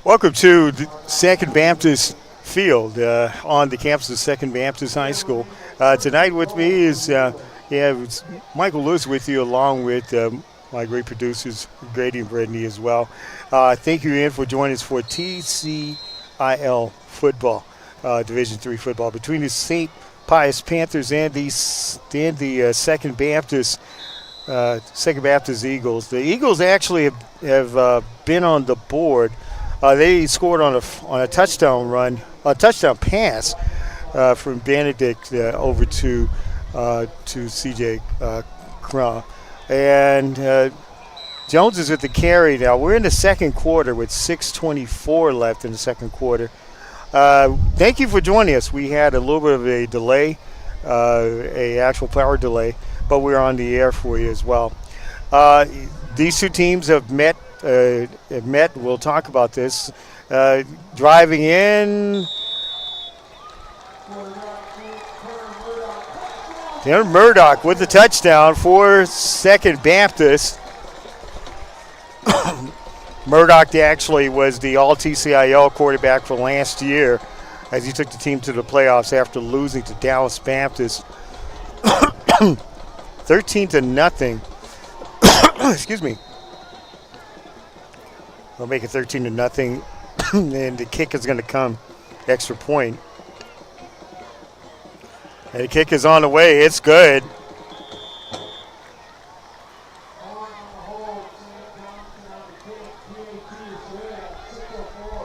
Welcome to the Second Baptist Field on the campus of Second Baptist High School. Tonight with me is it's Michael Lewis with you, along with my great producers, Grady and Brittany as well. Thank you, Ian, for joining us for TCIL football, Division III football, between the St. Pius Panthers and the Second Baptist Eagles. The Eagles actually have been on the board. They scored on a touchdown run, a touchdown pass from Benedict over to C.J. Crum. And Jones is with the carry now. We're in the second quarter with 6:24 left in the second quarter. Thank you for joining us. We had a little bit of a delay, a actual power delay, but we're on the air for you as well. These two teams have met. We'll talk about this. Driving in, Tanner Murdoch with the touchdown for Second Baptist. Murdoch actually was the All-TCIL quarterback for last year as he took the team to the playoffs after losing to Dallas Baptist 13-0. Excuse me. We'll make it 13-0, and the kick is going to come extra point. And the kick is on the way. It's good.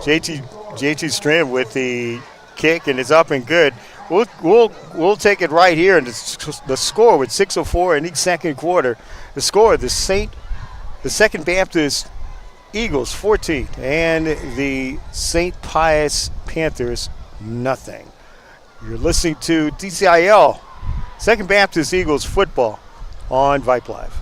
JT Strand with the kick, and it's up and good. We'll take it right here, and the score with 6:04 in each second quarter. The score: the Second Baptist Eagles 14 and the St. Pius Panthers nothing. You're listening to TCIL Second Baptist Eagles football on Vype Live.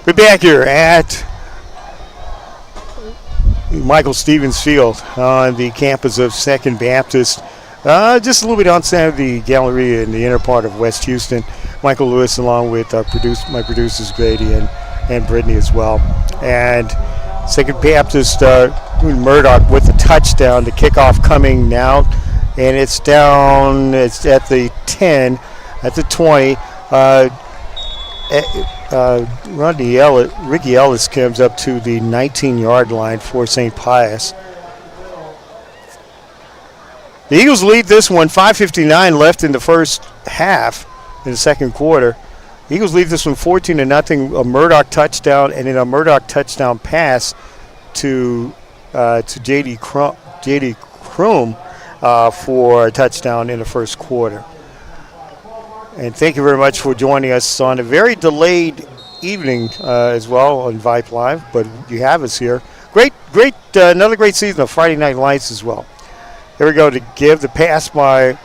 We're back here at Michael Stevens Field on the campus of Second Baptist, just a little bit outside of the gallery in the inner part of West Houston. Michael Lewis, along with my producers Grady and Brittany as well. And Second Baptist, Murdoch with the touchdown. The kickoff coming now, and it's down. It's at the 10, at the 20. Ricky Ellis comes up to the 19-yard line for St. Pius. The Eagles lead this one, 5:59 left in the first half in the second quarter. The Eagles lead this one 14-0, a Murdoch touchdown, and then a Murdoch touchdown pass to J.D. Crum for a touchdown in the first quarter. And thank you very much for joining us on a very delayed evening as well on Vype Live, but you have us here. Great, another great season of Friday Night Lights as well. Here we go to give the pass by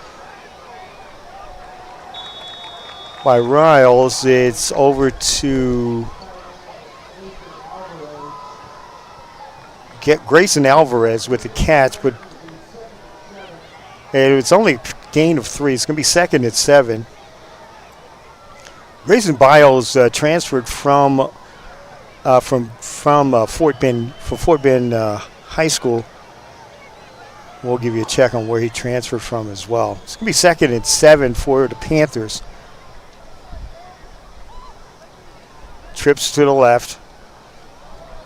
Riles. It's over to Grayson Alvarez with the catch, but it's only a gain of 3. It's going to be second at 7. Grayson Biles transferred from Fort Bend High School. We'll give you a check on where he transferred from as well. It's going to be second and 7 for the Panthers. Trips to the left.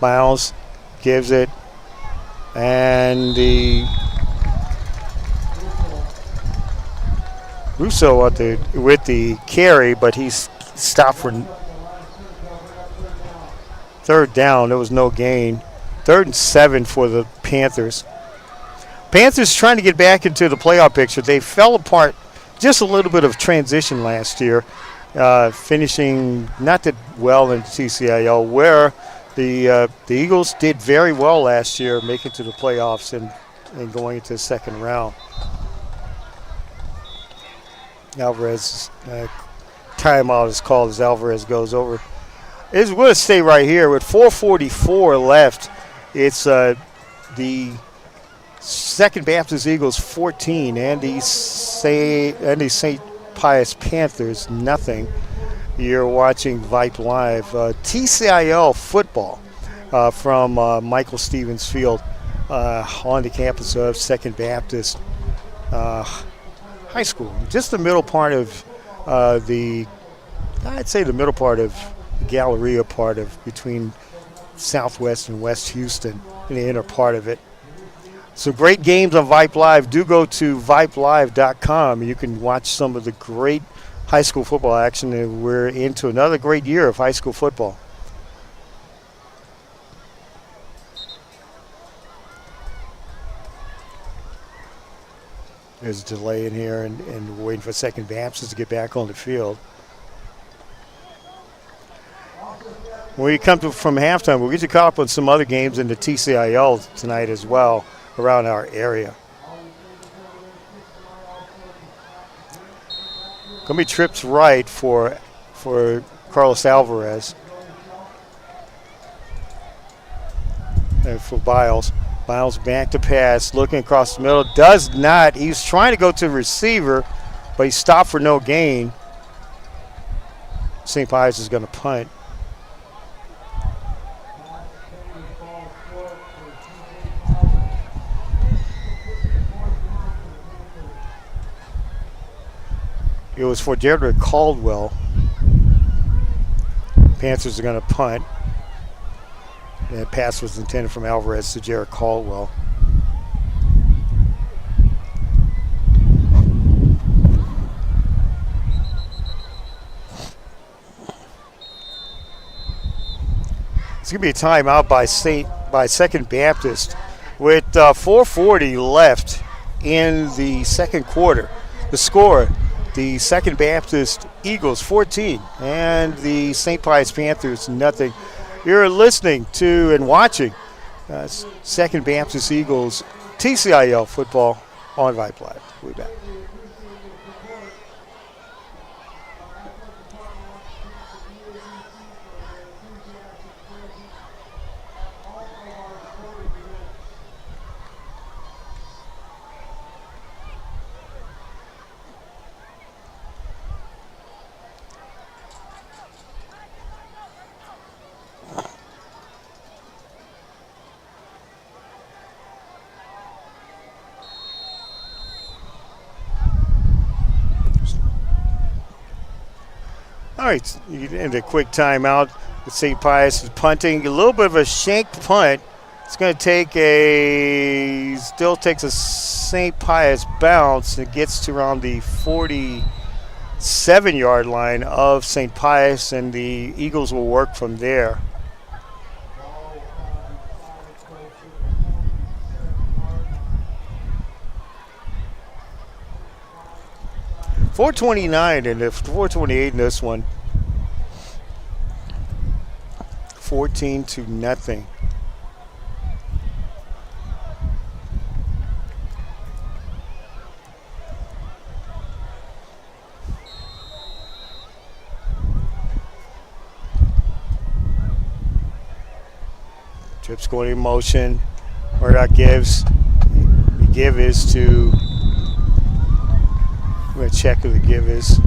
Biles gives it, and the Russo with the carry, but he's stopped for third down. There was no gain. 3rd and 7 for the Panthers. Panthers trying to get back into the playoff picture. They fell apart just a little bit of transition last year. finishing not that well in the TCIL, where the Eagles did very well last year, making it to the playoffs and going into the second round. Alvarez timeout is called as Alvarez goes over. It's going to stay right here with 4:44 left. It's the Second Baptist Eagles 14 and the St. Pius Panthers nothing. You're watching Vype Live. TCIL football from Michael Stevens Field on the campus of Second Baptist High School. Just the middle part of I'd say the middle part of the Galleria part of between Southwest and West Houston, in the inner part of it. Some great games on Vype Live. Do go to vypelive.com. You can watch some of the great high school football action, and we're into another great year of high school football. There's a delay in here, and we're waiting for Second Baptist to get back on the field. When we come from halftime, we'll get you caught up on some other games in the TCIL tonight as well around our area. Going to be trips right for Carlos Alvarez and for Biles. Biles back to pass, looking across the middle. Does not. He's trying to go to the receiver, but he stopped for no gain. St. Pius is going to punt. It was for Deirdre Caldwell. Panthers are going to punt. That pass was intended from Alvarez to Jared Caldwell. It's going to be a timeout by Second Baptist with 4:40 left in the second quarter. The score: the Second Baptist Eagles 14 and the St. Pius Panthers nothing. You're listening to and watching Second Baptist Eagles TCIL football on Vype Live. We'll be back. All right, in the quick timeout, St. Pius is punting. A little bit of a shank punt. It's going to still takes a St. Pius bounce. It gets to around the 47-yard line of St. Pius, and the Eagles will work from there. .429 and the 428 in this one. 14-0. Trips going in motion. Murdoch gives. The give is to. I'm going to check who the give is.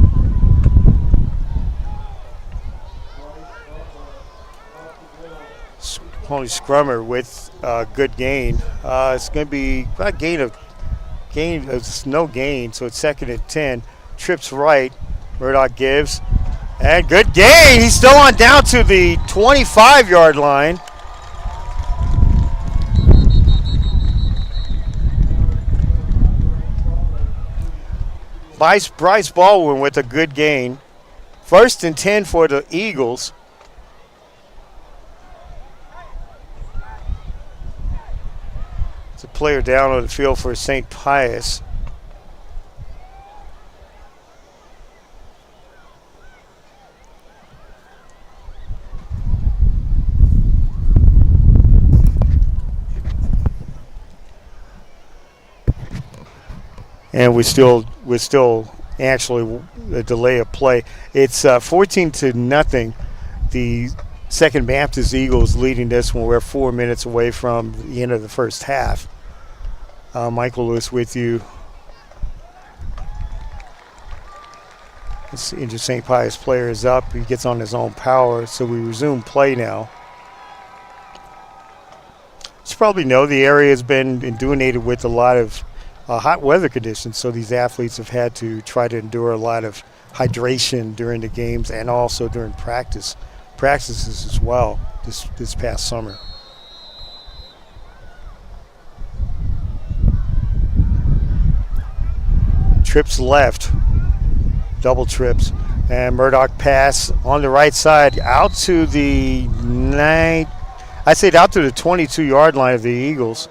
Pony Scrummer with good gain. It's going to be a gain. It's no gain, so it's second and 10. Trips right. Murdoch gives. And good gain. He's still on down to the 25-yard line. Bryce Baldwin with a good gain. First and 10 for the Eagles. It's a player down on the field for St. Pius. and we're still actually a delay of play. It's 14-0. The Second Baptist Eagles leading this one. We're 4 minutes away from the end of the first half. Michael Lewis with you. Injured St. Pius player is up. He gets on his own power, so we resume play now. As you probably know, the area has been inundated with a lot of hot weather conditions, so these athletes have had to try to endure a lot of hydration during the games and also during practices as well this past summer. Trips left, double trips, and Murdoch pass on the right side out to the out to the 22-yard line of the Eagles,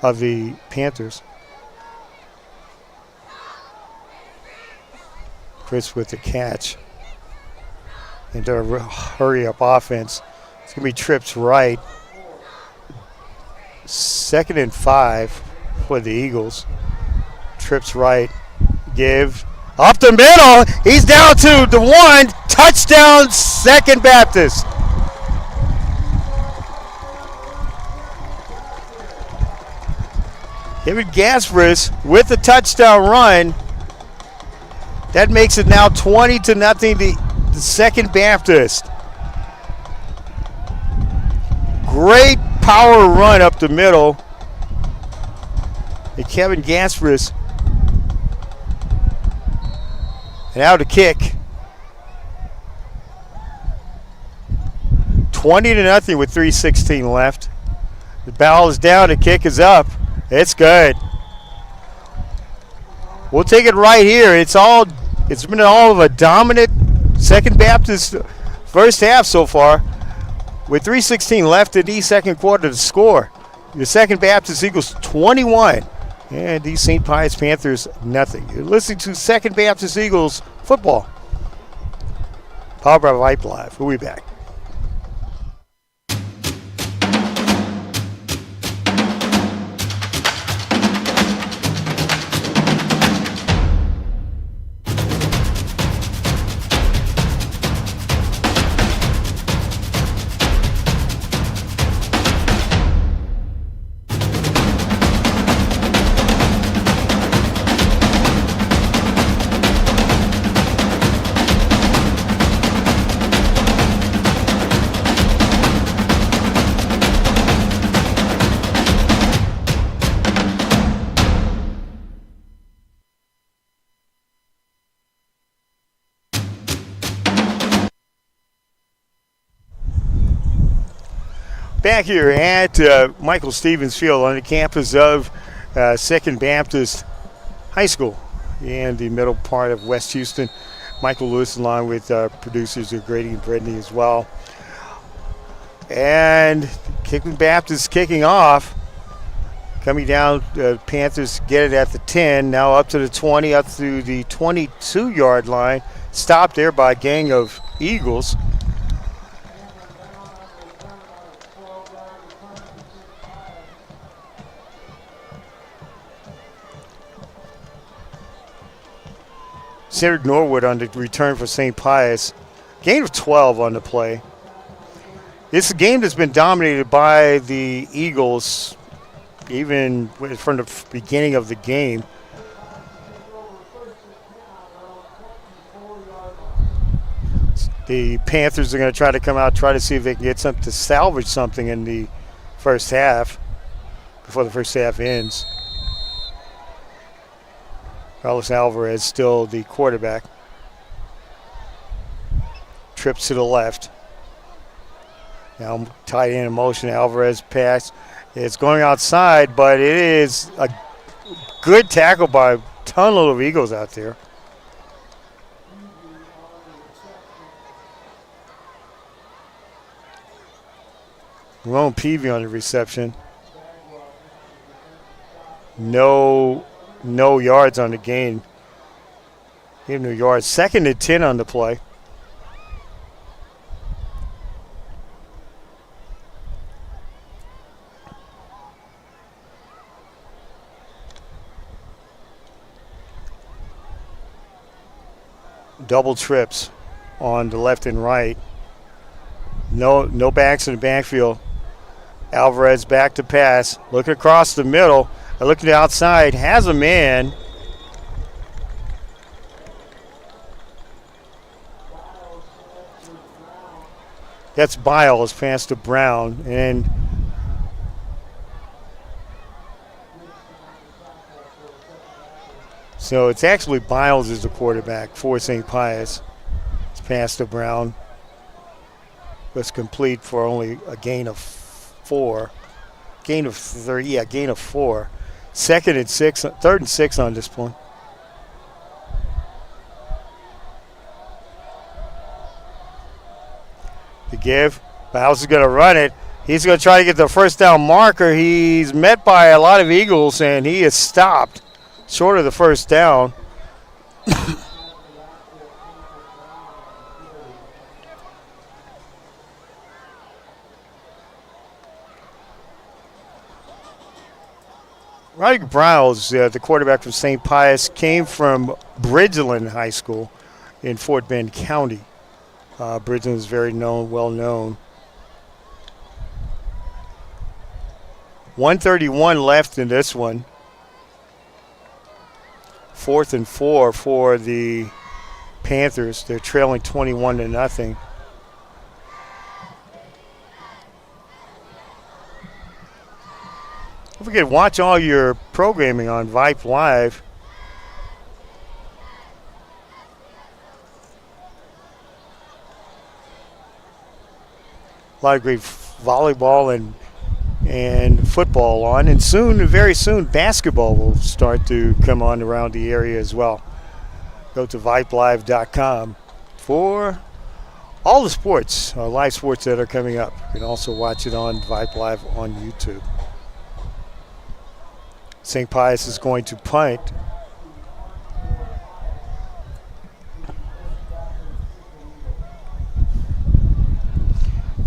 of the Panthers. Chris with the catch. And their hurry-up offense. It's going to be trips right. 2nd and 5 for the Eagles. Trips right. Give. Up the middle. He's down to the 1. Touchdown, Second Baptist. Kevin Gasparis with the touchdown run. That makes it now 20-0, the Second Baptist. Great power run up the middle. And Kevin Gasparis. And now to kick. 20-0 with 3:16 left. The ball is down, the kick is up. It's good. We'll take it right here. It's been all of a dominant Second Baptist first half so far. With 3:16 left in the second quarter to score. The Second Baptist Eagles 21 and the St. Pius Panthers nothing. You're listening to Second Baptist Eagles football. Powered by Vype Live. We'll be back. Back here at Michael Stevens Field on the campus of Second Baptist High School in the middle part of West Houston. Michael Lewis along with producers Grady and Brittany as well. And Kicking Baptist kicking off. Coming down, Panthers get it at the 10, now up to the 20, up to the 22-yard line. Stopped there by a gang of Eagles. Cedric Norwood on the return for St. Pius. Gain of 12 on the play. It's a game that's been dominated by the Eagles even from the beginning of the game. The Panthers are going to try to come out, try to see if they can get something to salvage something in the first half before the first half ends. Carlos Alvarez still the quarterback. Trips to the left. Now tight end in motion. Alvarez pass. It's going outside, but it is a good tackle by a ton of Eagles out there. Ramon Peavy on the reception. No yards on the gain. Give no yards. 2nd and 10 on the play. double trips on the left and right. No backs in the backfield. Alvarez back to pass. Looking across the middle. Looking to the outside. Has a man. That's Biles pass to Brown. And so it's actually Biles is the quarterback for St. Pius. It's pass to Brown. Was complete for only a gain of 4. Gain of 3, yeah, gain of 4. Third and 6 on this point. To give. Biles is going to run it. He's going to try to get the first down marker. He's met by a lot of Eagles, and he is stopped short of the first down. Roddy Browse, the quarterback from St. Pius, came from Bridgeland High School in Fort Bend County. Bridgeland is very well known. 1:31 left in this one. 4th and 4 for the Panthers. They're trailing 21-0. Don't forget, watch all your programming on Vype Live. A lot of great volleyball and football on. And soon, very soon, basketball will start to come on around the area as well. Go to VypeLive.com for all the sports, live sports that are coming up. You can also watch it on Vype Live on YouTube. St. Pius is going to punt.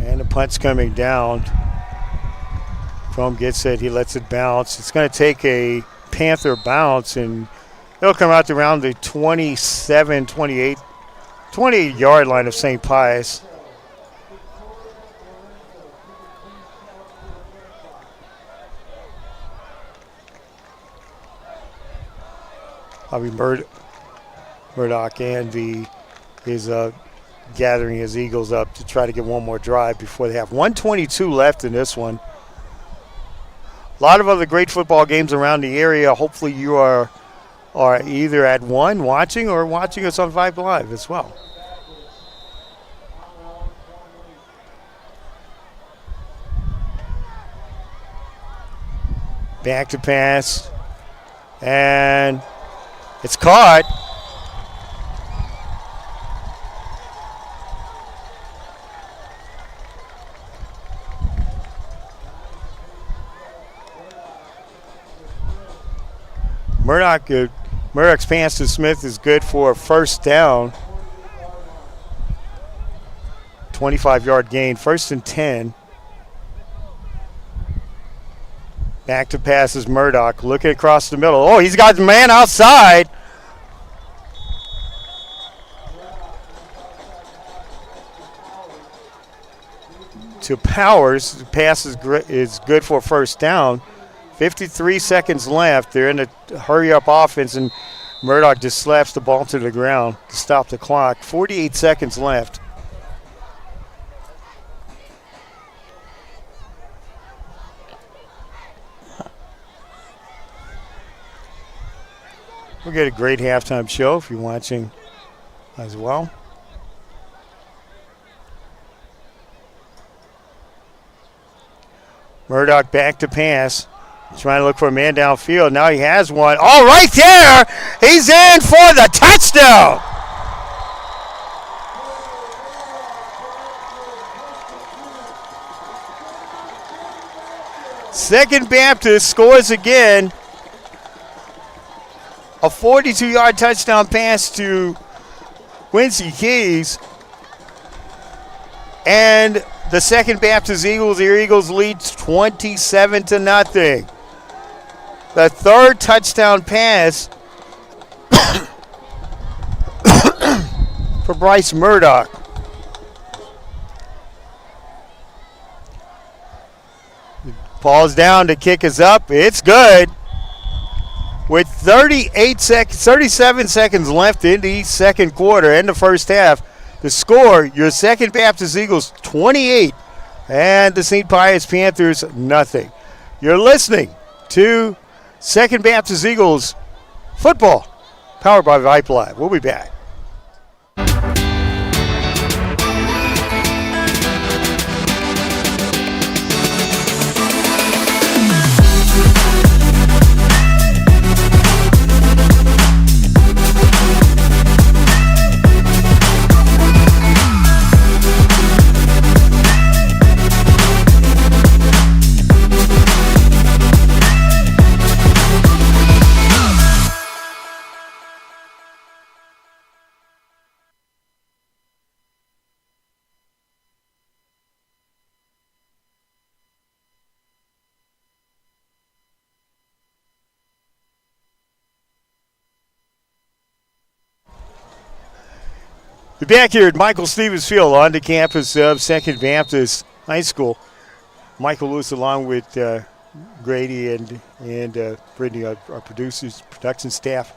And the punt's coming down. Chrome gets it. He lets it bounce. It's going to take a Panther bounce, and it'll come out to around the 28-yard line of St. Pius. Bobby Murdoch and is gathering his Eagles up to try to get one more drive before they have 1:22 left in this one. A lot of other great football games around the area. Hopefully you are either at one watching or watching us on Vype Live as well. Back to pass. And it's caught. Murdoch's pass to Smith is good for a first down. 25-yard gain, 1st and 10. Back to pass is Murdoch, looking across the middle. Oh, he's got the man outside. To Powers, the pass is good for a first down. 53 seconds left. They're in a hurry-up offense, and Murdoch just slaps the ball to the ground to stop the clock. 48 seconds left. We'll get a great halftime show if you're watching as well. Murdoch back to pass. Trying to look for a man downfield. Now he has one. Oh, right there! He's in for the touchdown! Second Baptist scores again. A 42-yard touchdown pass to Quincy Keys. And the Second Baptist Eagles, their Eagles lead 27-0. The third touchdown pass for Bryce Murdoch. Ball's down, the kick is up. It's good. With 37 seconds left in the second quarter and the first half, the score, your Second Baptist Eagles 28 and the St. Pius Panthers nothing. You're listening to Second Baptist Eagles football, powered by Vype Live. We'll be back. We're back here at Michael Stevens Field on the campus of Second Baptist High School. Michael Lewis along with Grady and Brittany, our producers, production staff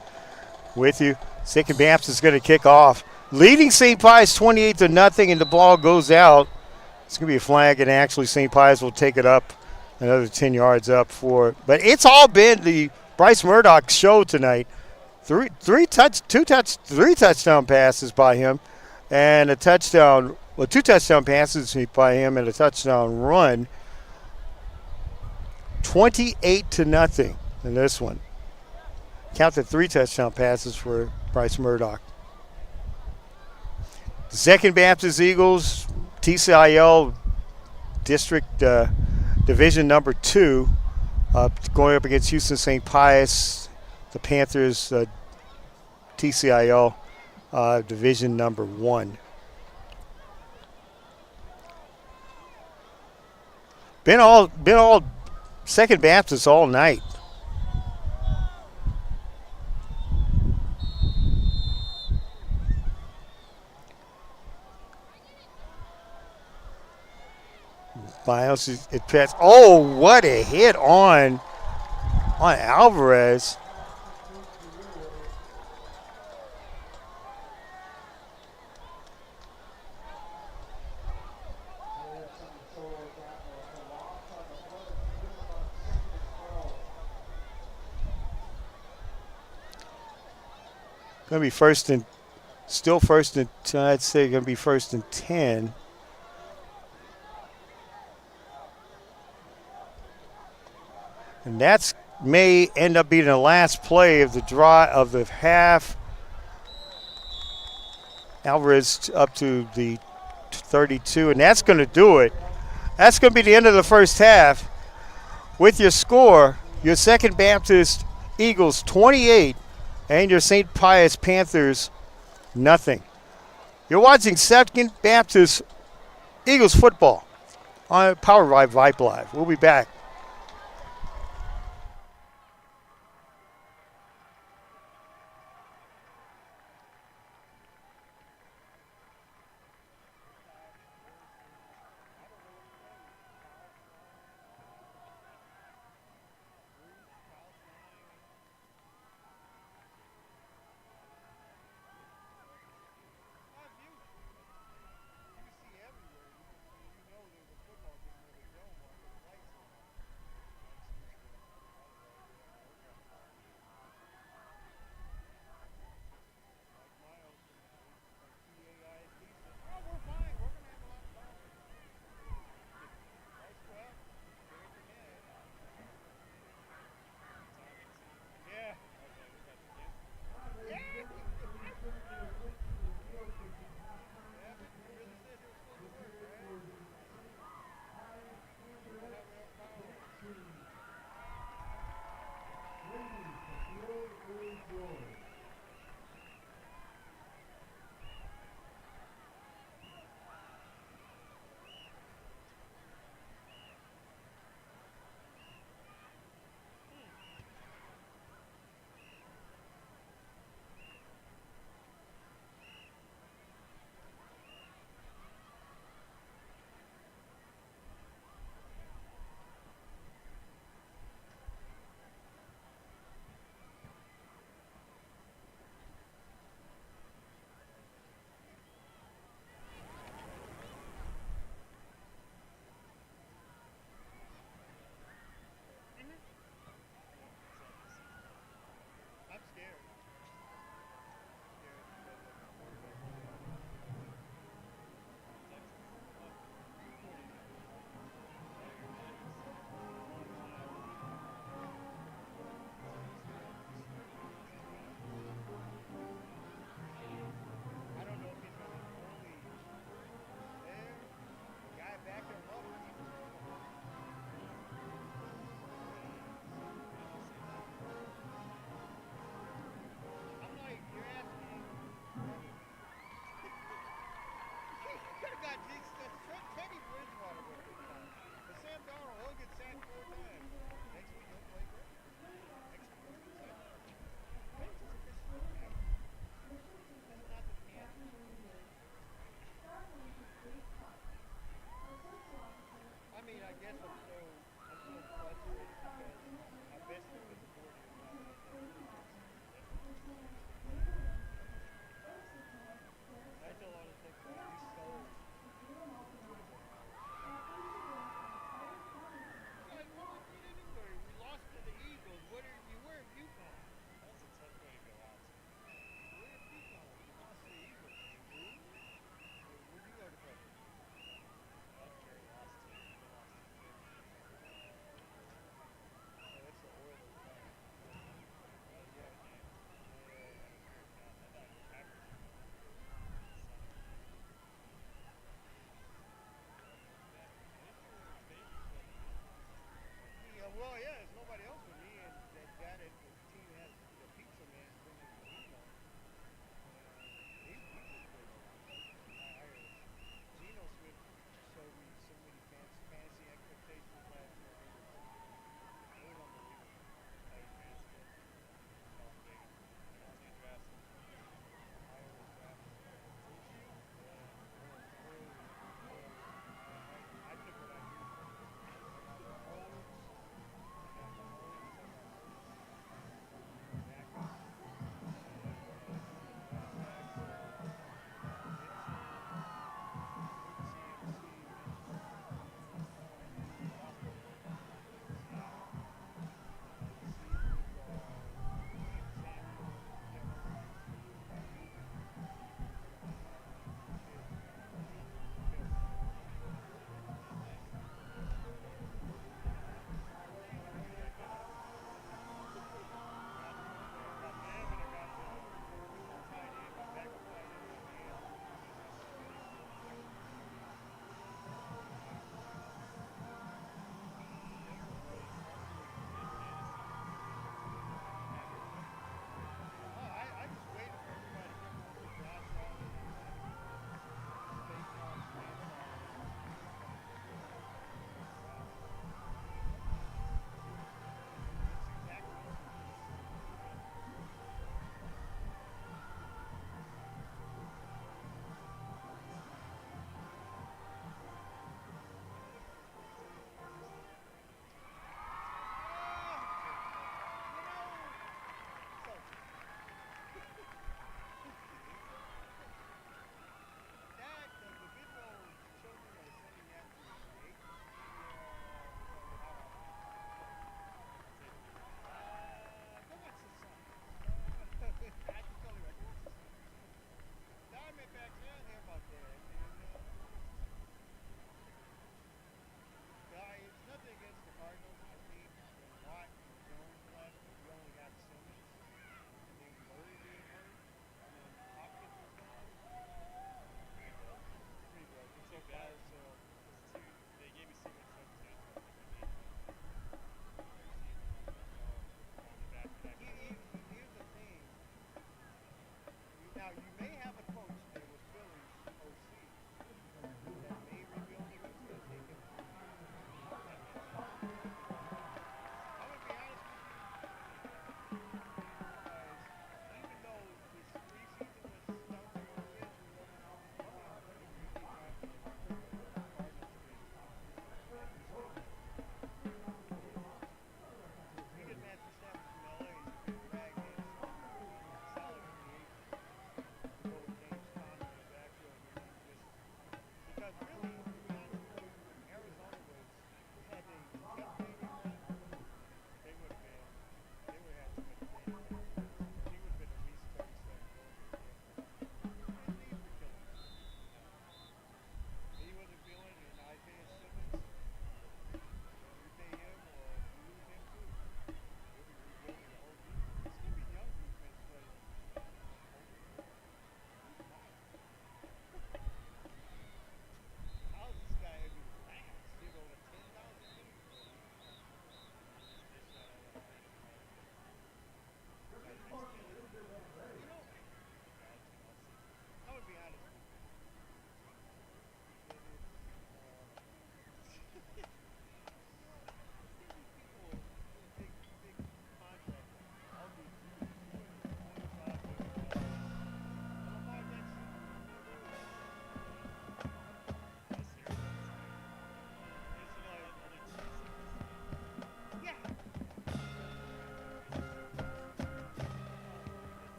with you. Second Baptist is going to kick off. Leading St. Pius 28-0, and the ball goes out. It's going to be a flag, and actually St. Pius will take it up another 10 yards up for it. But it's all been the Bryce Murdoch show tonight. Three touchdown passes by him. And two touchdown passes by him and a touchdown run. 28-0 in this one. Counted 3 touchdown passes for Bryce Murdoch. Second Baptist Eagles, TCIL District Division number 2, going up against Houston St. Pius, the Panthers TCIL. Division number 1. Been all Second Baptist all night. Pius, it passed. Oh, what a hit on Alvarez. Going to be first and I'd say going to be first and 10. And that's may end up being the last play of the half. Alvarez up to the 32, and that's going to do it. That's going to be the end of the first half. With your score, your Second Baptist Eagles 28 and your St. Pius Panthers nothing. You're watching Second Baptist Eagles football on Power by Vype Live. We'll be back.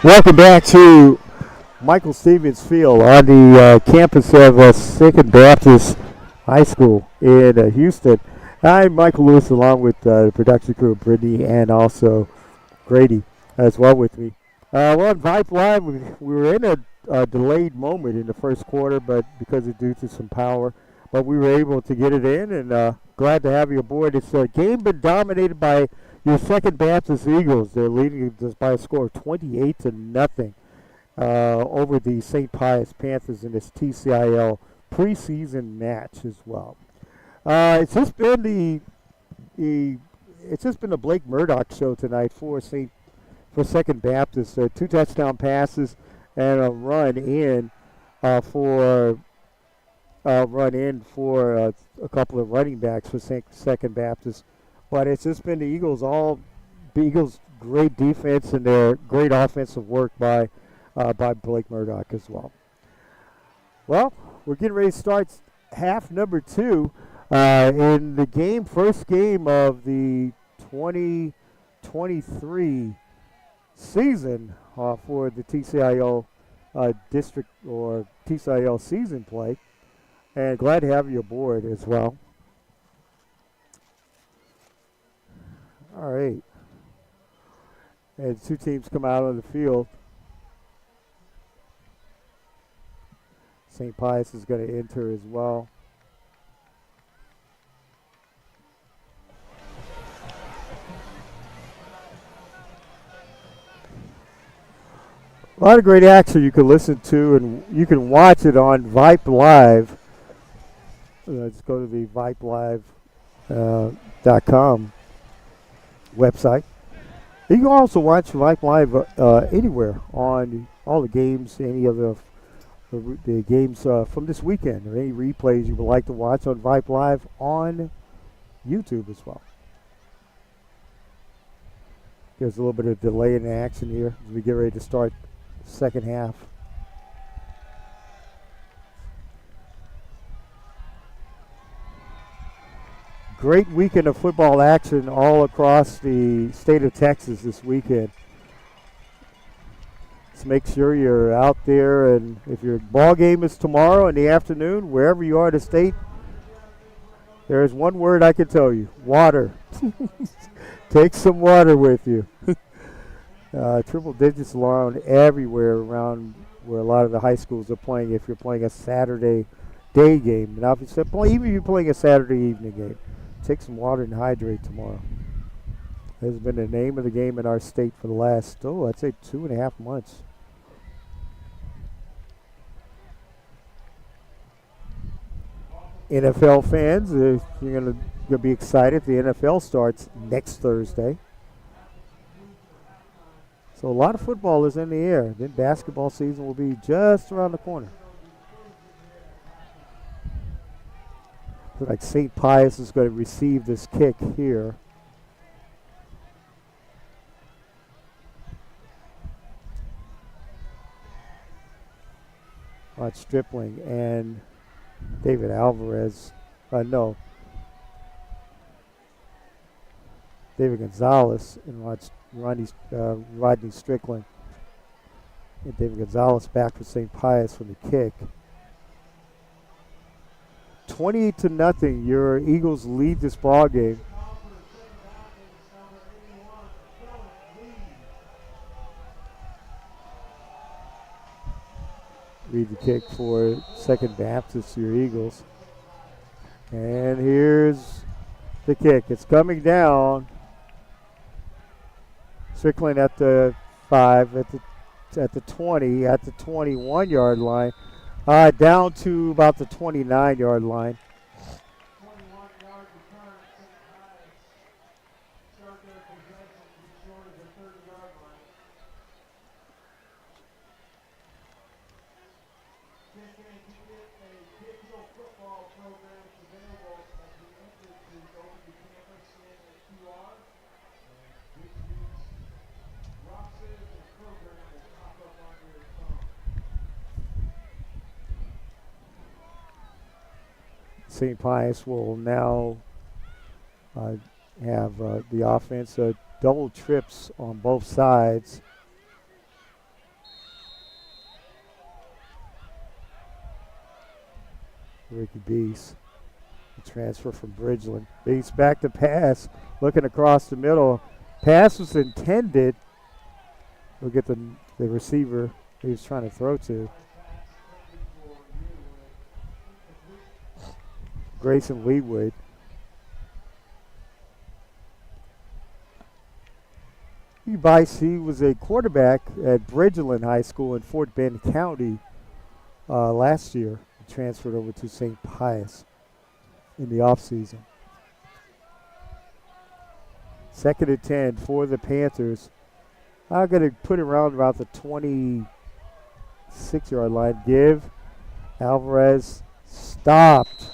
Welcome back to Michael Stevens Field on the campus of Second Baptist High School in Houston. I'm Michael Lewis along with the production crew, Brittany, and also Grady as well with me. Well, on Vype Live, we were in a delayed moment in the first quarter, but because of due to some power, but we were able to get it in, and glad to have you aboard. It's a game been dominated by your Second Baptist Eagles. They're leading just by a score of 28-0 over the St. Pius Panthers in this TCIL preseason match as well. It's just been the Blake Murdoch show tonight for Second Baptist. 2 touchdown passes and a run in for a couple of running backs for Second Baptist. But it's just been the Eagles' great defense and their great offensive work by Blake Murdoch as well. Well, we're getting ready to start half number 2 in the first game of the 2023 season for the TCIL district or TCIL season play. And glad to have you aboard as well. All right. And 2 teams come out on the field. St. Pius is going to enter as well. A lot of great action you can listen to, and you can watch it on Vype Live. Let's go to the VypeLive.com website. You can also watch Vype Live anywhere on all the games, any of the games from this weekend, or any replays you would like to watch on Vype Live on YouTube as well. There's a little bit of delay in the action here as we get ready to start the second half. Great weekend of football action all across the state of Texas this weekend. So make sure you're out there, and if your ball game is tomorrow in the afternoon, wherever you are in the state, there is one word I can tell you: water. Take some water with you. Triple digits around everywhere around where a lot of the high schools are playing. If you're playing a Saturday day game, now even if you're playing a Saturday evening game, take some water and hydrate tomorrow. Has been the name of the game in our state for the last, I'd say 2.5 months. NFL fans, you're going to be excited. The NFL starts next Thursday. So a lot of football is in the air. Then basketball season will be just around the corner. Looks like St. Pius is going to receive this kick here. Watch Stripling and David Alvarez. David Gonzalez, and watch Rodney Strickland. And David Gonzalez back for St. Pius for the kick. 28-0. Your Eagles lead this ball game. Read the kick for Second Baptist, your Eagles. And here's the kick. It's coming down. Strickland at the 5, at the 20, at the 21-yard line, down to about the 29-yard line. St. Pius will now have the offense double trips on both sides. Ricky Beast. The transfer from Bridgeland. Beast back to pass. Looking across the middle. Pass was intended. We'll get the receiver he was trying to throw to. Grayson Leewood. He was a quarterback at Bridgeland High School in Fort Bend County last year. He transferred over to St. Pius in the offseason. 2nd and 10 for the Panthers. I'm going to put it around about the 26-yard line. Give. Alvarez stopped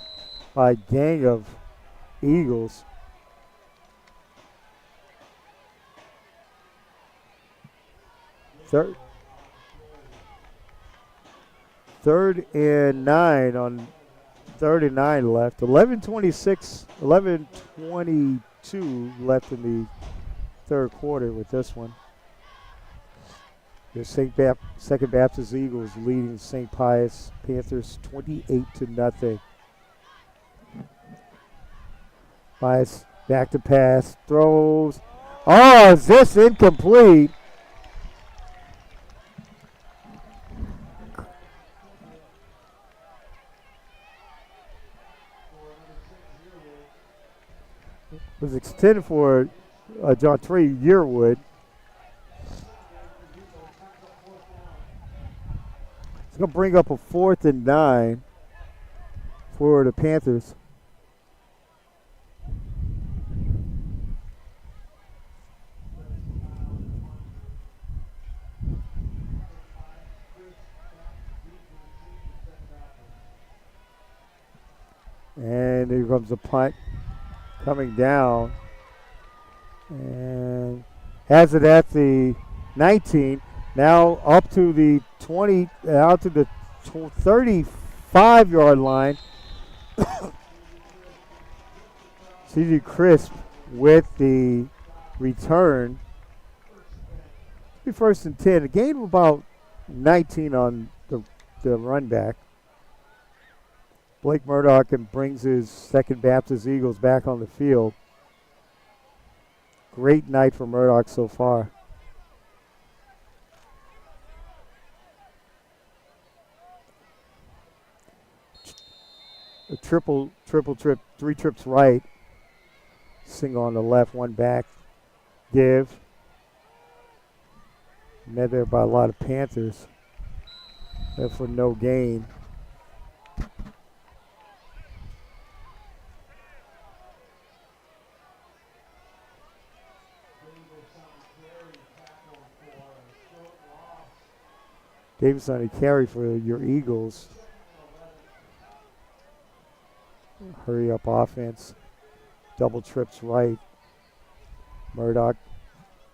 by a gang of Eagles. Third and 9 on 3rd and 9 left. 11:22 left in the third quarter with this one. The Second Baptist Eagles leading St. Pius Panthers 28-0. Pius back to pass, throws. Oh, is this incomplete? Was extended for John Trey Yearwood. It's going to bring up a 4th and 9 for the Panthers. And here comes the punt. Coming down and has it at the 19. Now up to the 20, out to the 35-yard line. C.J. Crisp with the return. It'll be 1st and 10. A gain of about 19 on the run back. Blake Murdoch brings his Second Baptist Eagles back on the field. Great night for Murdoch so far. A triple trip, 3 trips right. Single on the left, 1 back. Give. Met there by a lot of Panthers. There for no gain. Davis on a carry for your Eagles. Hurry up offense. Double trips right. Murdoch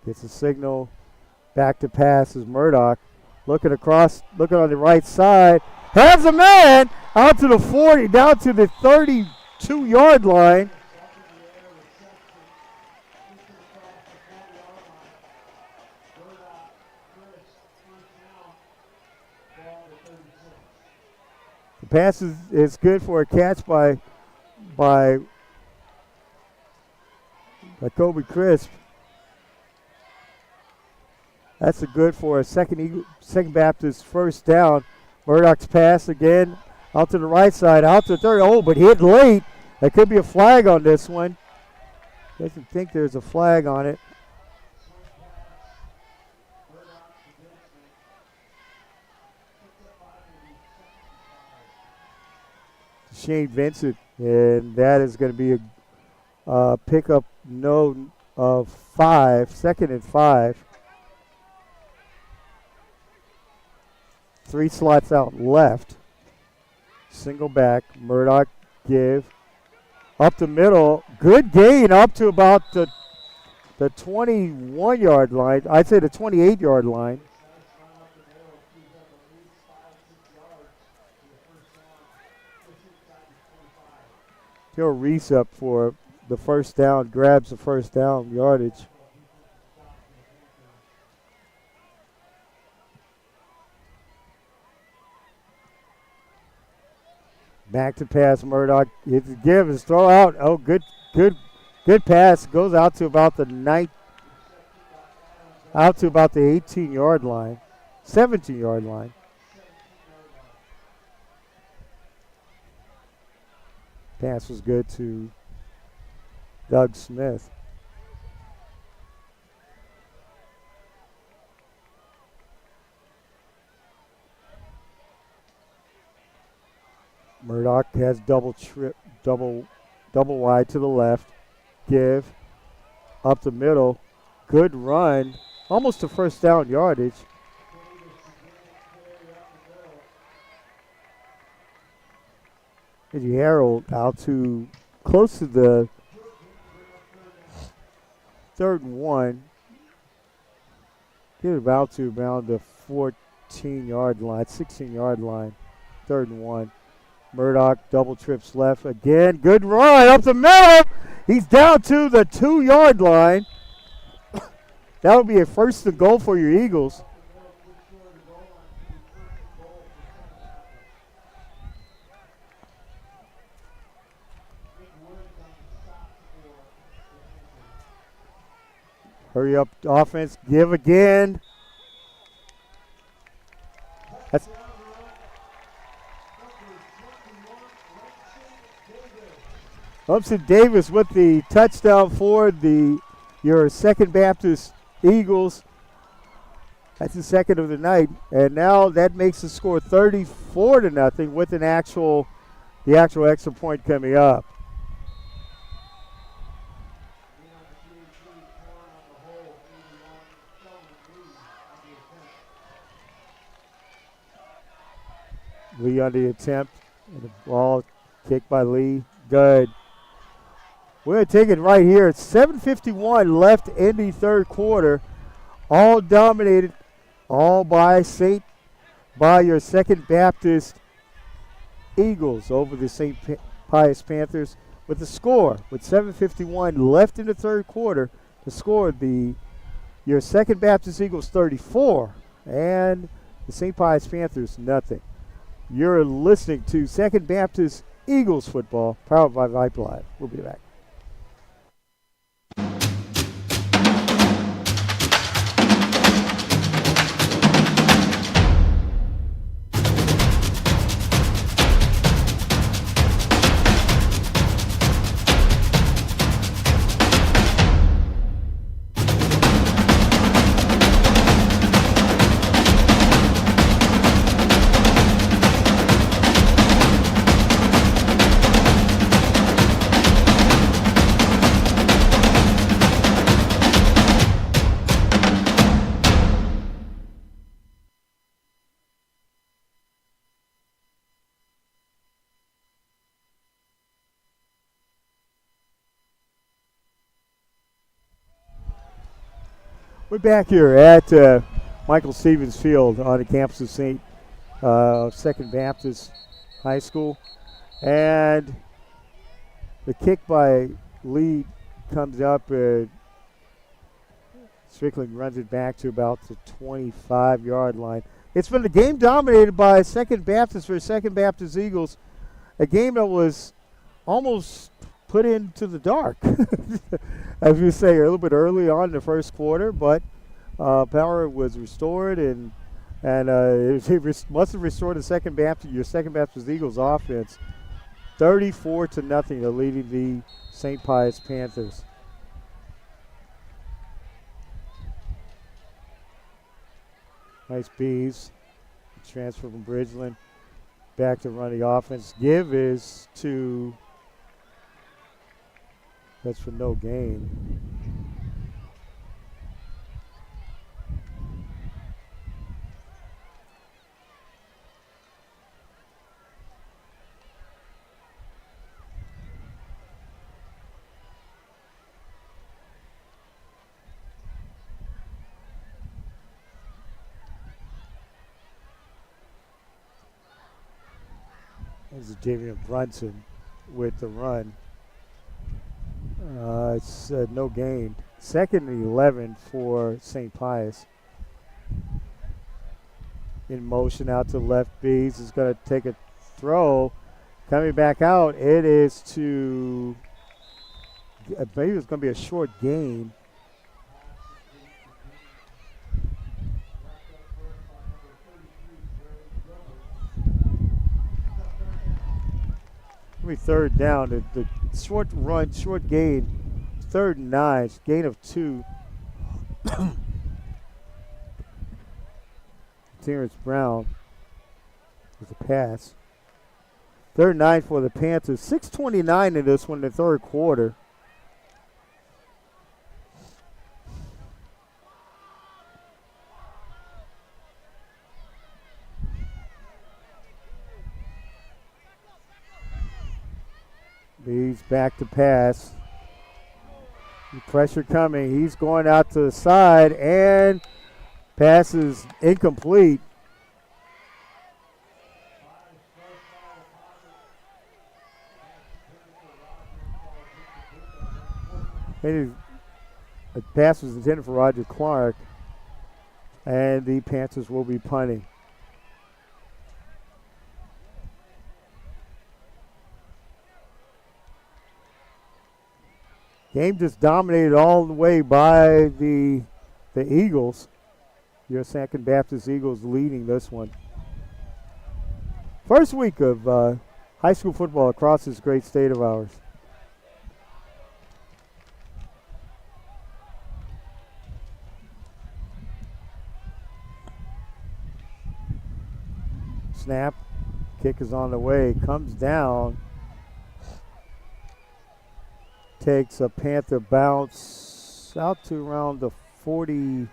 gets a signal. Back to pass is Murdoch. Looking across, looking on the right side. Has a man out to the 40, down to the 32-yard line. The pass is good for a catch by Kobe Crisp. That's a good for a Second Baptist first down. Murdoch's pass again out to the right side, out to 30. Oh, but hit late. There could be a flag on this one. Doesn't think there's a flag on it. Shane Vincent, and that is going to be a pickup no of 5, 2nd and 5. 3 slots out left. Single back, Murdoch give. Up the middle, good gain up to about the 21-yard line. I'd say the 28-yard line. Joe Reese up for the first down, grabs the first down yardage. Back to pass, Murdoch. It's a give, his throw out. Oh, good pass. Goes out to about the 18-yard line, 17-yard line. Pass was good to Doug Smith. Murdoch has double wide to the left. Give up the middle. Good run. Almost to first down yardage. Eddie Harold out to close to the 3rd and 1. Get about to around the 14-yard line, 16-yard line. 3rd and 1. Murdoch double trips left again. Good run up the middle. He's down to the 2-yard line. That would be a 1st and goal for your Eagles. Hurry up, offense. Give again. That's Upson Davis with the touchdown for your Second Baptist Eagles. That's the second of the night, and now that makes the score 34-0 with the actual extra point coming up. Lee on the attempt, and the ball kicked by Lee. Good. We're going to take it right here. It's 7:51 left in the 3rd quarter. All dominated, all by your Second Baptist Eagles over the St. Pius Panthers with the score. With 7:51 left in the 3rd quarter, the score your Second Baptist Eagles 34 and the St. Pius Panthers nothing. You're listening to Second Baptist Eagles football, powered by Vype Live. We'll be back. We're back here at Michael Stevens Field on the campus of Second Baptist High School. And the kick by Lee comes up. Strickland runs it back to about the 25-yard line. It's been a game dominated by Second Baptist for Second Baptist Eagles. A game that was almost put into the dark, as we say, a little bit early on in the 1st quarter, but power was restored, and it must have restored your Second Baptist Eagles offense. 34-0, they're leading the St. Pius Panthers. Nice bees. Transfer from Bridgeland. Back to run the offense. Give is to. That's for no gain. This is Javian Brunson with the run. It's no gain. 2nd and 11 for St. Pius. In motion out to left. Bees is going to take a throw. Coming back out, it is to, I believe it's going to be a short gain. Third down. The short run, short gain, 3rd and 9, gain of 2. Terrence Brown with a pass. 3rd and 9 for the Panthers. 6:29 in this one, the third quarter. He's back to pass. Pressure coming. He's going out to the side, and pass is incomplete. The pass was intended for Roger Clark, and the Panthers will be punting. Game just dominated all the way by the Eagles. Your Second Baptist Eagles leading this one. First week of high school football across this great state of ours. Snap, kick is on the way, comes down. Takes a Panther bounce out to around the 40,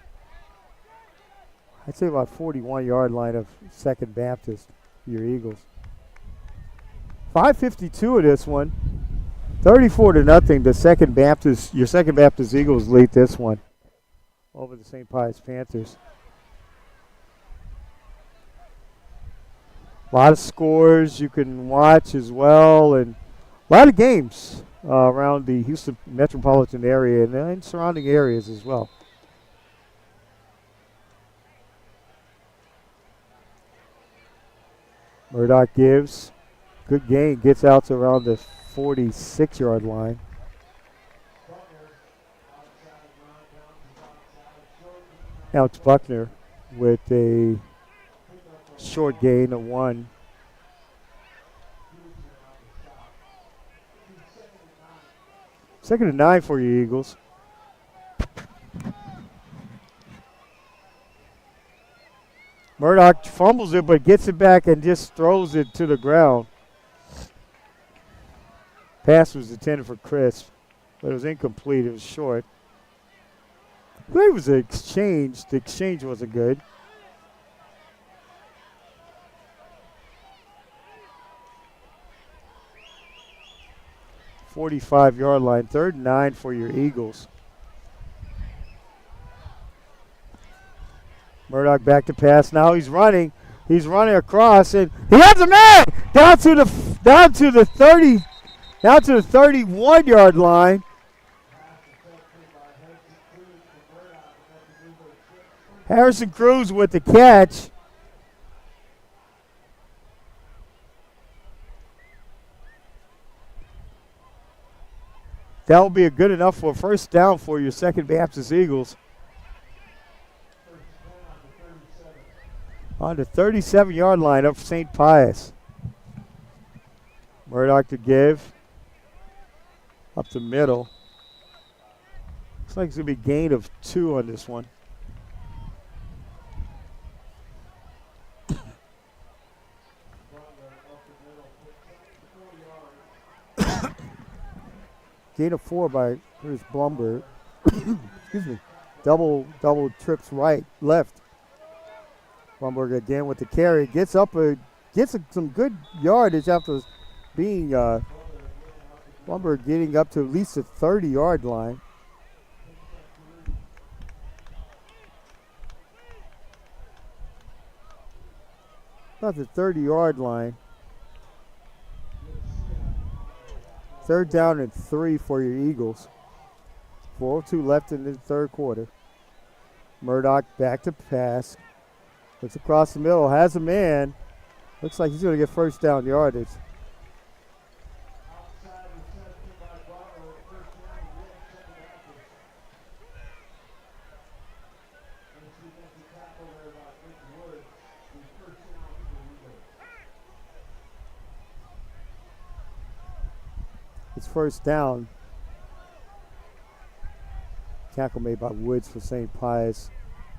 I'd say about 41-yard line of Second Baptist, your Eagles. 5:52 of this one. 34-0. The Second Baptist, your Second Baptist Eagles lead this one over the St. Pius Panthers. A lot of scores you can watch as well, and a lot of games around the Houston metropolitan area and surrounding areas as well. Murdoch gives. Good gain. Gets out to around the 46-yard line. Alex Buckner with a short gain of 1. Second and 9 for your Eagles. Murdoch fumbles it, but gets it back and just throws it to the ground. Pass was intended for Chris, but it was incomplete. It was short. I believe it was an exchange. The exchange wasn't good. .45-yard line, 3rd and 9 for your Eagles. Murdoch back to pass. Now he's running. He's running across, and he has a man down to the 31-yard line. Harrison Cruz with the catch. That will be a good enough for a first down for your Second Baptist Eagles. On the 37-yard line of St. Pius. Murdoch to give. Up the middle. Looks like it's going to be a gain of 2 on this one. Gain of 4 by Chris Blumberg. Excuse me. Double trips left. Blumberg again with the carry. Gets some good yardage after being Blumberg getting up to at least the 30-yard line. About the 30-yard line. 3rd down and 3 for your Eagles. 4:02 left in the third quarter. Murdoch back to pass. Looks across the middle, has a man. Looks like he's going to get first down yardage. It's first down. Tackle made by Woods for St. Pius.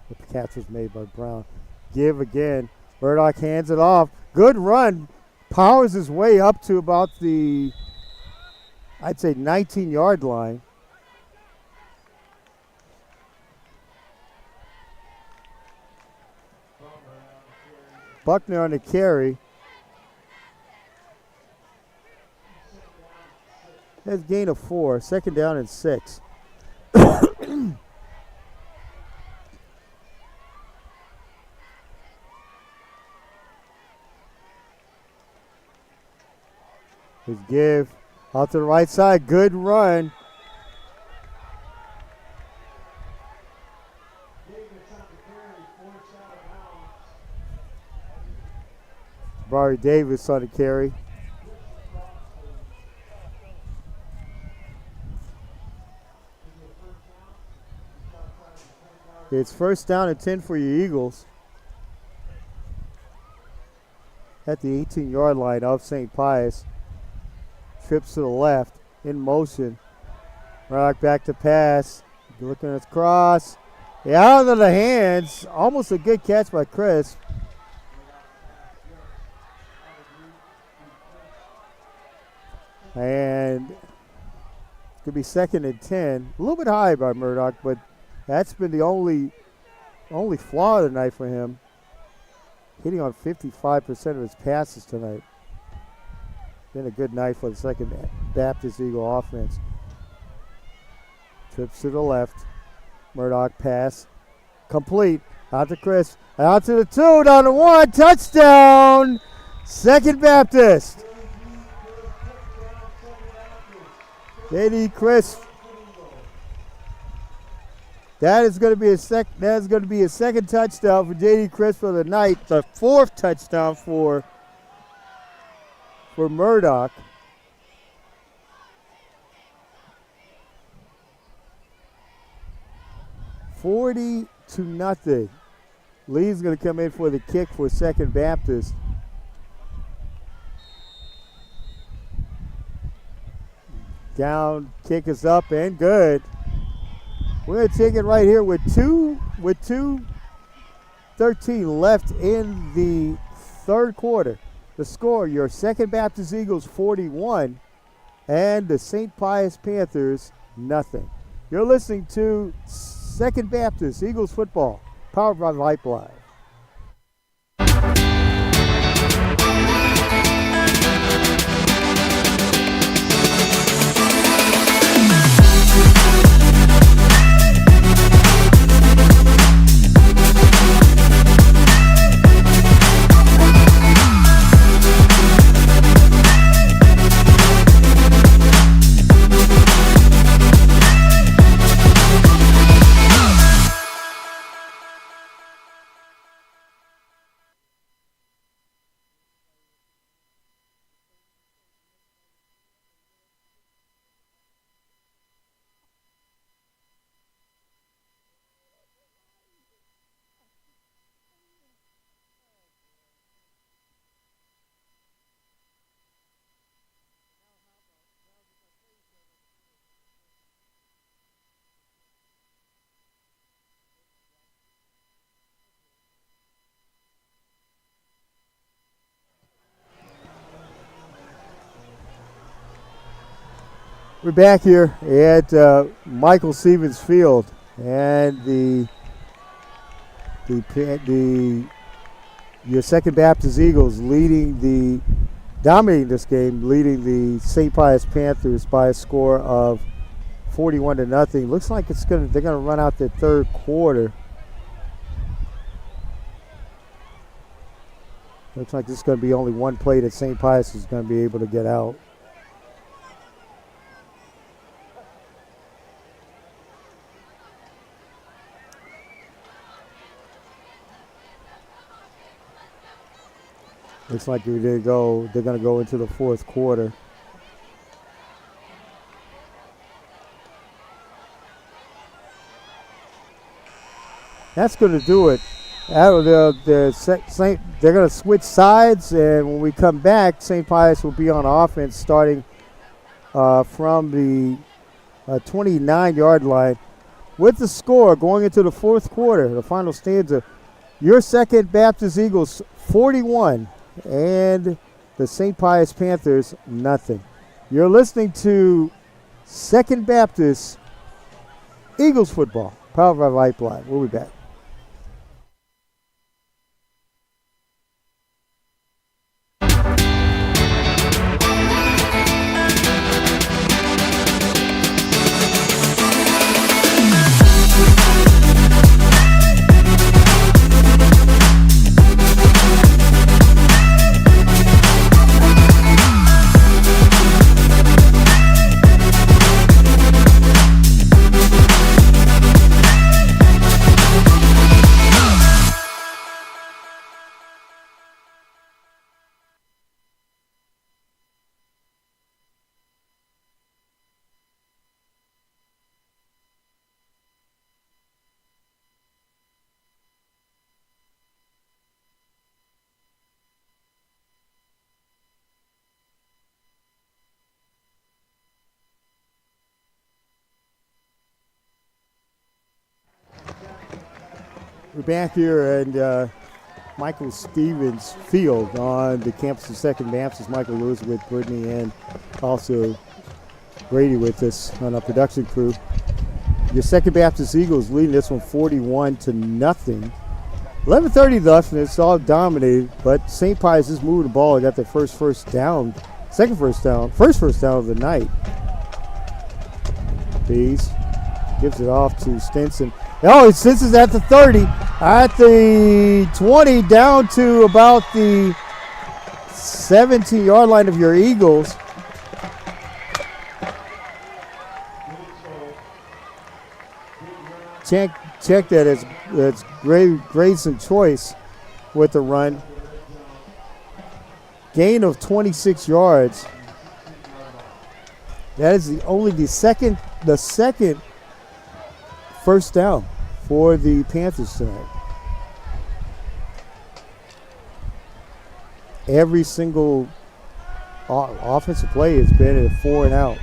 But the catch was made by Brown. Give again. Murdoch hands it off. Good run. Powers his way up to about the, I'd say, 19-yard line. Buckner on the carry. Has gain of 4. Second down and 6. His give out to the right side. Good run. Barry Davis on the carry. It's first down and 10 for your Eagles. At the 18-yard line of St. Pius. Trips to the left, in motion. Rock back to pass. Looking at his cross. Out of the hands. Almost a good catch by Chris. And could be second and 10. A little bit high by Murdoch, but that's been the only flaw of the night for him. Hitting on 55% of his passes tonight. Been a good night for the Second Baptist Eagle offense. Trips to the left. Murdoch pass. Complete. Out to Chris. Out to the 2. Down to 1. Touchdown. Second Baptist. J.D. Chris. That is going to be a second touchdown for J.D. Chris for the night. The 4th touchdown for Murdoch. $40-0. Lee's going to come in for the kick for Second Baptist. Down, kick is up and good. We're going to take it right here with 2:13 left in the third quarter. The score, your Second Baptist Eagles 41 and the St. Pius Panthers nothing. You're listening to Second Baptist Eagles football, powered by Vype Live. We're back here at Michael Stevens Field, and your Second Baptist Eagles dominating this game, leading the St. Pius Panthers by a score of 41-0. Looks like they're gonna run out the third quarter. Looks like this is gonna be only one play that St. Pius is gonna be able to get out. Looks like they're going to go into the fourth quarter. That's going to do it. They're going to switch sides, and when we come back, St. Pius will be on offense starting from the 29-yard line. With the score going into the fourth quarter, the final stanza, your Second Baptist Eagles 41 and the St. Pius Panthers nothing. You're listening to Second Baptist Eagles football, powered by Vype Live. We'll be back. We're back here and Michael Stevens Field on the campus of Second Baptist. Michael Lewis with Brittany and also Brady with us on our production crew. Your Second Baptist Eagles leading this one 41-0. 11:30 left and it's all dominated, but St. Pius is moving the ball. They got their first first down of the night. Bees gives it off to Stinson. Oh, Stinson's at the 30, at the 20, down to about the 17-yard line of your Eagles. Check that as Grayson Choice with the run. Gain of 26 yards. That is the second first down for the Panthers tonight. Every single offensive play has been a 4 and out.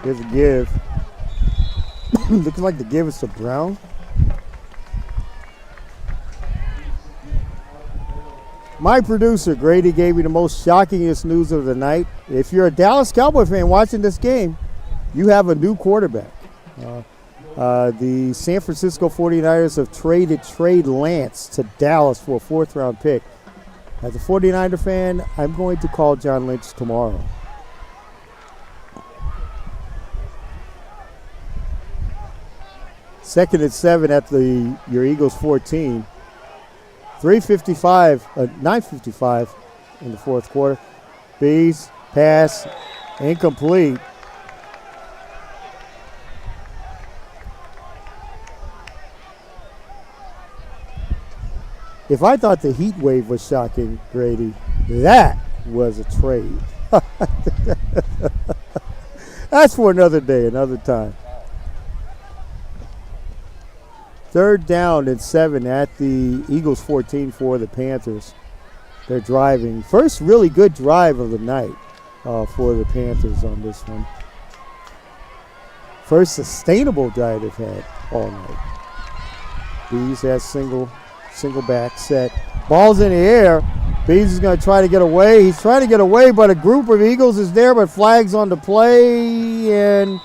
Here's a give. Looks like the give is to Brown. My producer, Grady, gave me the most shockingest news of the night. If you're a Dallas Cowboy fan watching this game, you have a new quarterback. The San Francisco 49ers have traded Trey Lance to Dallas for a 4th-round pick. As a 49er fan, I'm going to call John Lynch tomorrow. Second and 7 at your Eagles 14. 9:55 in the fourth quarter. Bees, pass, incomplete. If I thought the heat wave was shocking, Grady, that was a trade. That's for another day, another time. 3rd down and 7 at the Eagles 14 for the Panthers. They're driving. First really good drive of the night for the Panthers on this one. First sustainable drive they've had all night. Bees has single back set. Ball's in the air. Bees is going to try to get away. He's trying to get away, but a group of Eagles is there, but flags on the play, and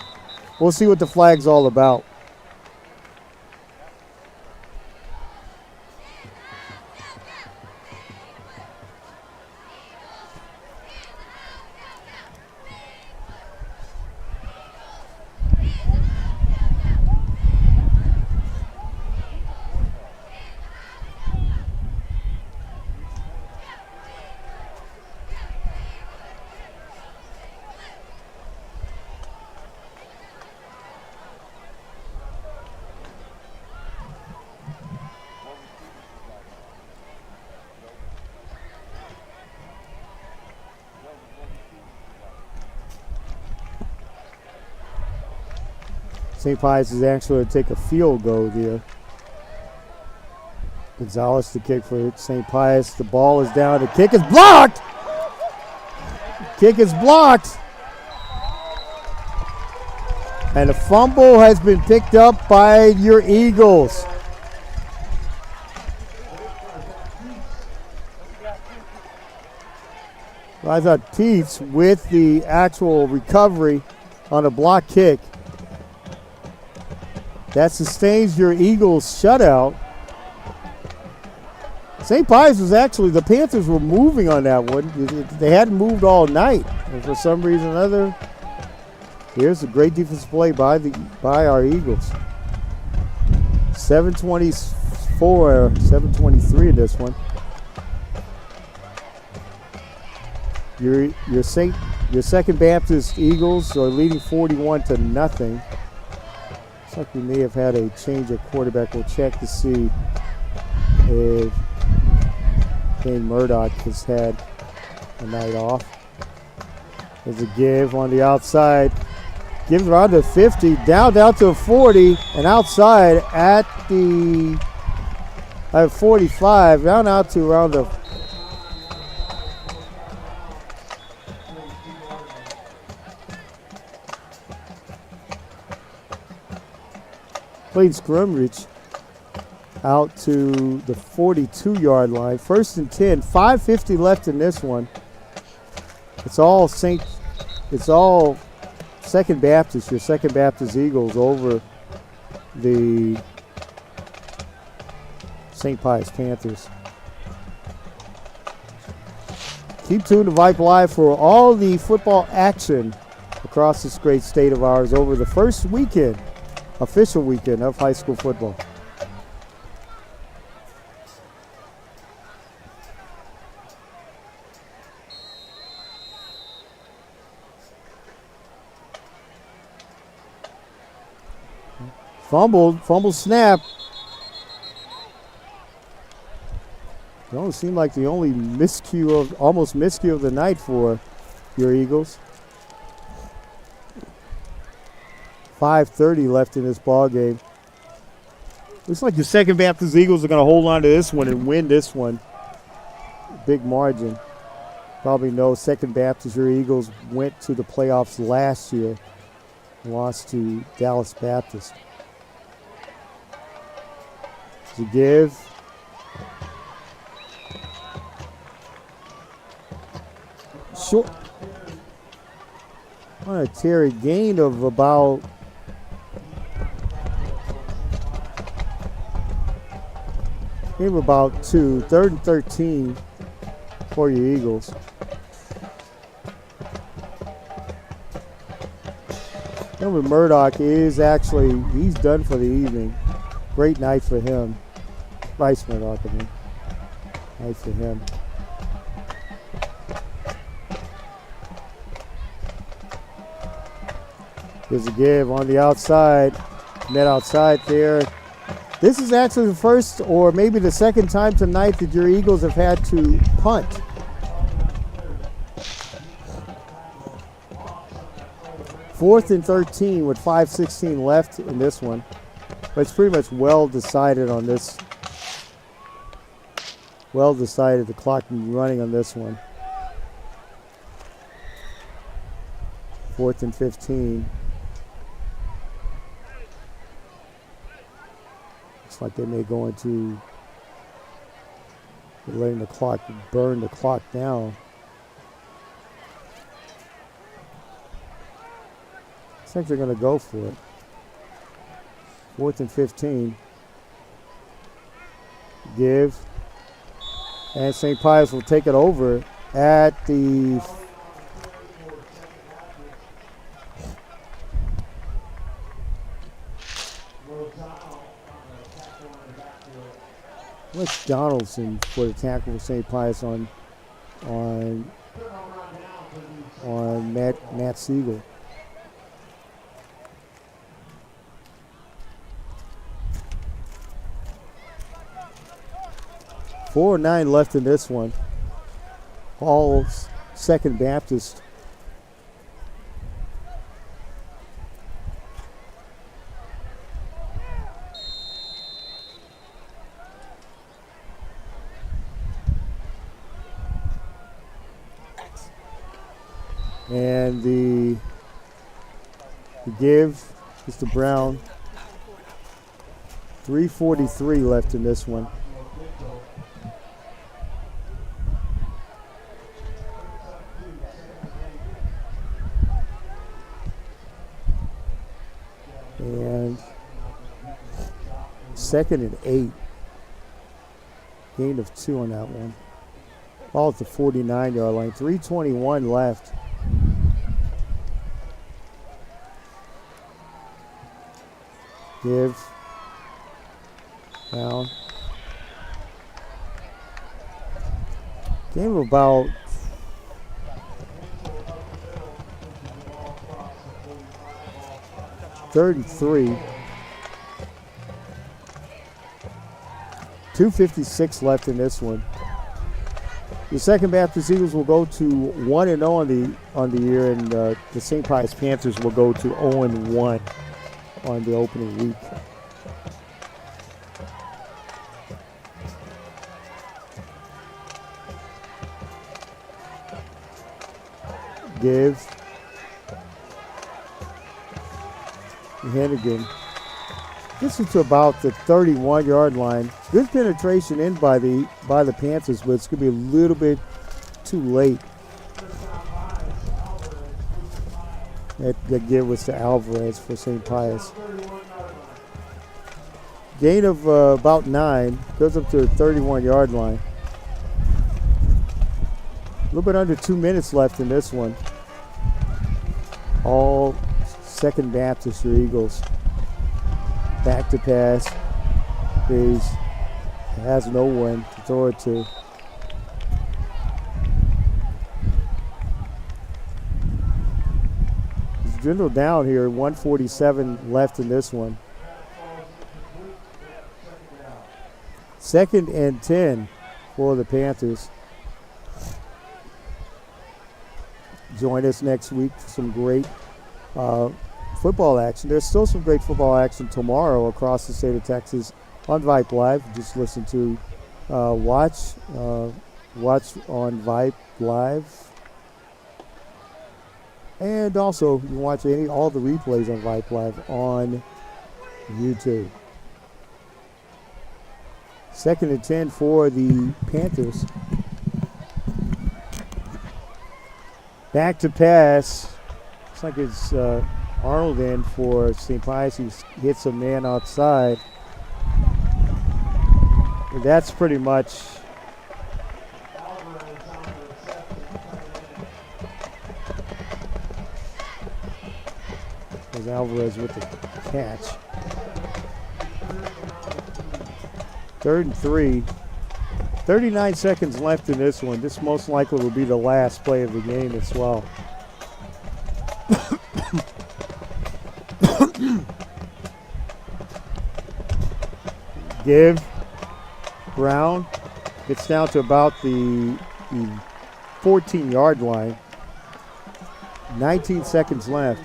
we'll see what the flag's all about. St. Pius is actually going to take a field goal there. Gonzalez to kick for St. Pius. The ball is down. The kick is blocked. Kick is blocked. And a fumble has been picked up by your Eagles. I thought Pete's with the actual recovery on a block kick. That sustains your Eagles shutout. St. Pius was actually, the Panthers were moving on that one. They hadn't moved all night. And for some reason or other, here's a great defensive play by our Eagles. 7:24, 7:23 in this one. Your Second Baptist Eagles are leading 41-0. Looks like we may have had a change of quarterback. We'll check to see if Kane Murdoch has had a night off. There's a give on the outside. Gives around to 50, down to 40, and outside at the 45, down out to around the played scrimmage out to the 42-yard line. 1st and 10, 5:50 left in this one. It's all Second Baptist, your Second Baptist Eagles over the St. Pius Panthers. Keep tuned to Vype Live for all the football action across this great state of ours over the first weekend, official weekend of high school football. Fumble snap. It almost seemed like the only almost miscue of the night for your Eagles. 5:30 left in this ball game. Looks like the Second Baptist Eagles are going to hold on to this one and win this one. Big margin. Probably know Second Baptist, your Eagles went to the playoffs last year and lost to Dallas Baptist. To give. Short. On a Terry gain of about two. 3rd and 13 for your Eagles. Remember, Murdoch is actually, he's done for the evening. Great night for him. Bryce Murdoch, I mean. Night for him. Here's a give on the outside. Net outside there. This is actually the first or maybe the second time tonight that your Eagles have had to punt. Fourth and 13 with 5:16 left in this one. But it's pretty much well decided on this. Well decided, the clock running on this one. 4th and 15. Looks like they may go into letting the clock burn the clock down. I think they're going to go for it. 4th and 15. Give. And St. Pius will take it over at the what's Donaldson for the tackle for St. Pius on Matt Siegel. Four and 9 left in this one. All Second Baptist. And the give is to Brown. 3:43 left in this one. And 2nd and 8. Gain of 2 on that one. Ball at the 49-yard line. 3:21 left. Give. Down. Game of about 33. 2:56 left in this one. The Second Baptist Eagles will go to 1-0 on the year, and the St. Pius Panthers will go to 0-1 on the opening week. Give. Hennigan gets it to about the 31-yard line. Good penetration in by the Panthers, but it's going to be a little bit too late. That give was to Alvarez for St. Pius. Gain of about 9. Goes up to the 31-yard line. A little bit under 2 minutes left in this one. All Second Baptist or Eagles. Back to pass. Has no one to throw it to. He's dwindled down here. 1:47 left in this one. 2nd and 10 for the Panthers. Join us next week for some great football action. There's still some great football action tomorrow across the state of Texas on Vype Live. Just listen to watch on Vype Live, and also you can watch all the replays on Vype Live on YouTube. 2nd and 10 for the Panthers. Back to pass. Looks like it's Arnold in for St. Pius. He hits a man outside. And that's pretty much Alvarez with the catch. 3rd and 3. 39 seconds left in this one. This most likely will be the last play of the game as well. Give. Brown gets down to about the 14-yard line. 19 seconds left.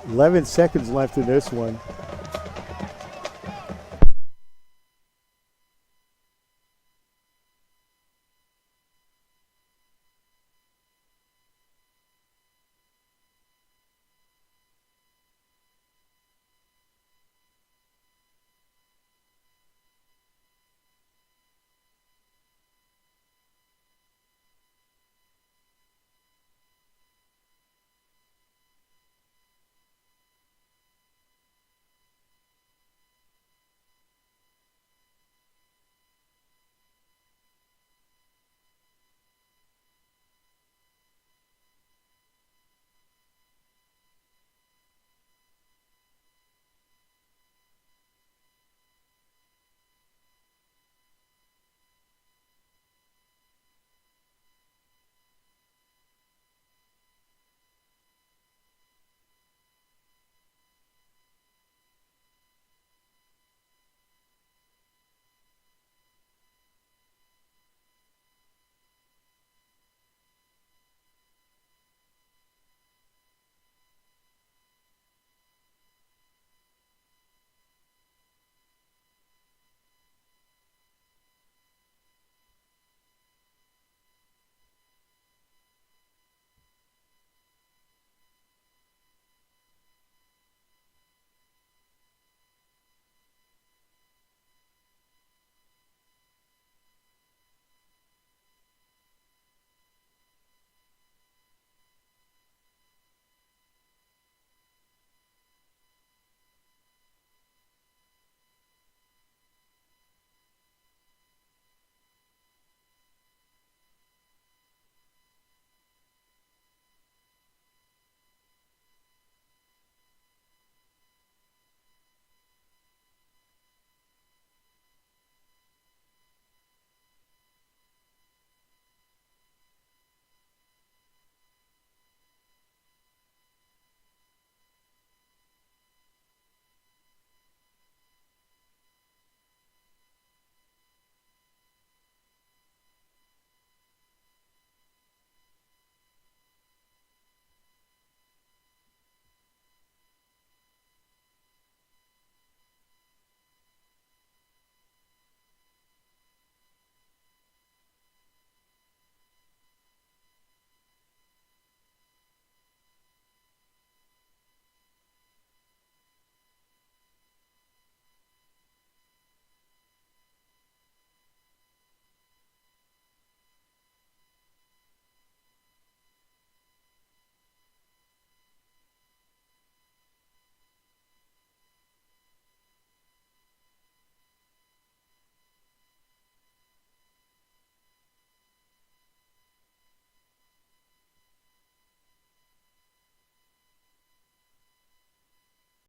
.11 seconds left in this one.